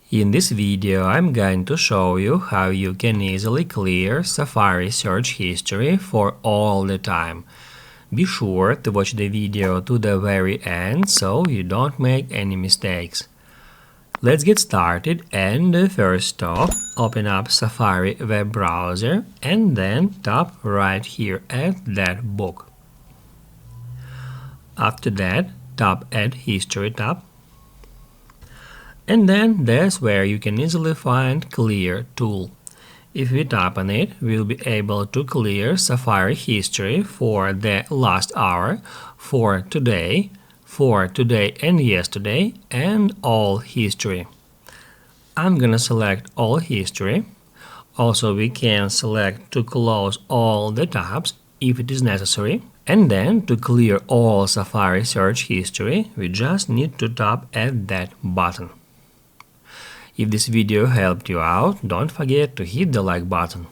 In this video, I'm going to show you how you can easily clear Safari search history for all the time. Be sure to watch the video to the very end so you don't make any mistakes. Let's get started, and the first stop, open up Safari web browser and then tap right here at that book. After that, tap Add History tab. And then that's where you can easily find Clear tool. If we tap on it, we'll be able to clear Safari history for the last hour, for today and yesterday, and all history. I'm gonna select all history. Also, we can select to close all the tabs if it is necessary. And then to clear all Safari search history, we just need to tap at that button. If this video helped you out, don't forget to hit the like button.